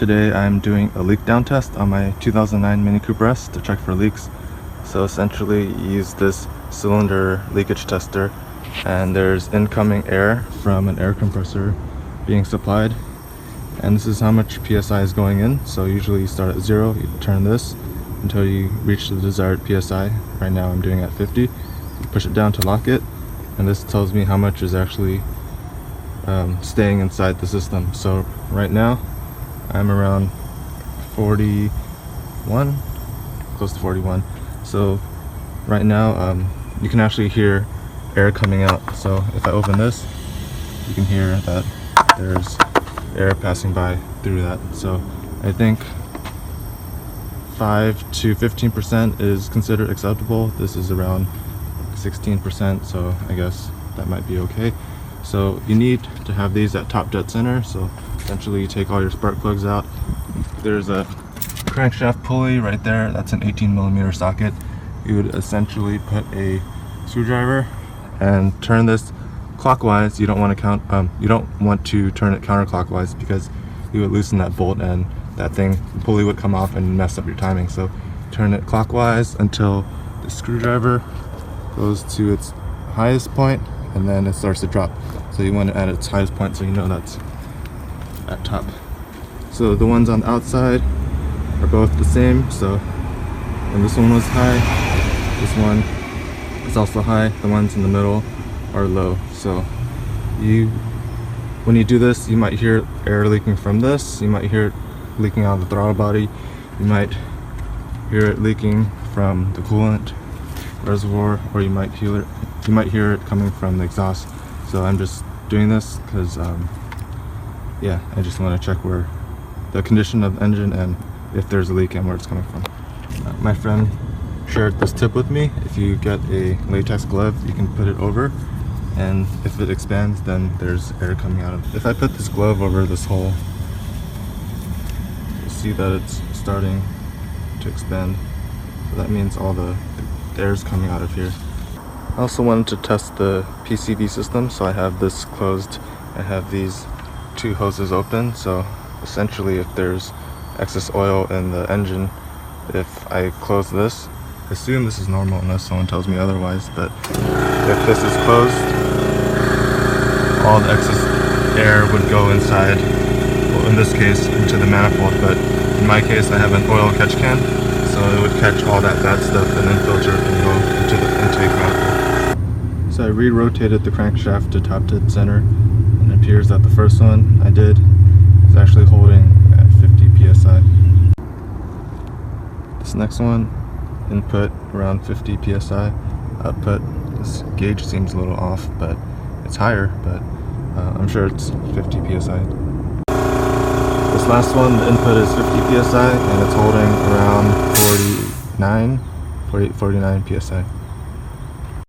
Today I'm doing a leakdown test on my 2009 Mini Cooper S to check for leaks. So essentially you use this cylinder leakage tester and there's incoming air from an air compressor being supplied, and this is how much PSI is going in. So usually you start at 0, you turn this until you reach the desired PSI. Right now I'm doing at 50. You push it down to lock it, and this tells me how much is actually staying inside the system. So right now I'm around 41, close to 41. So right now you can actually hear air coming out. So if I open this, you can hear that there's air passing by through that. So I think 5 to 15% is considered acceptable. This is around 16%, so I guess that might be okay. So you need to have these at top dead center. So essentially you take all your spark plugs out. There's a crankshaft pulley right there. That's an 18mm socket. You would essentially put a screwdriver and turn this clockwise. You don't want to turn it counterclockwise, because you would loosen that bolt and that pulley would come off and mess up your timing. So turn it clockwise until the screwdriver goes to its highest point, and then it starts to drop. So you want it at its highest point, so you know that's at top. So the ones on the outside are both the same. So when this one was high, this one is also high. The ones in the middle are low. So when you do this, you might hear air leaking from this. You might hear it leaking out of the throttle body. You might hear it leaking from the coolant reservoir, or you might hear it coming from the exhaust. So I'm just doing this because yeah, I just want to check where the condition of the engine and if there's a leak and where it's coming from. My friend shared this tip with me. If you get a latex glove, you can put it over, and if it expands, then there's air coming out of it. If I put this glove over this hole, you'll see that it's starting to expand. So that means all the air's coming out of here. I also wanted to test the PCV system, so I have this closed. I have these two hoses open, so essentially if there's excess oil in the engine, if I close this, I assume this is normal unless someone tells me otherwise, but if this is closed, all the excess air would go inside, well, in this case into the manifold, but in my case I have an oil catch can, so it would catch all that bad stuff and then filter and go into the intake manifold. So I re-rotated the crankshaft to top dead center, and it appears that the first one I did is actually holding at 50 psi. This next one, input around 50 psi. Output, this gauge seems a little off, but it's higher, but I'm sure it's 50 psi. This last one, the input is 50 psi and it's holding around 49 psi.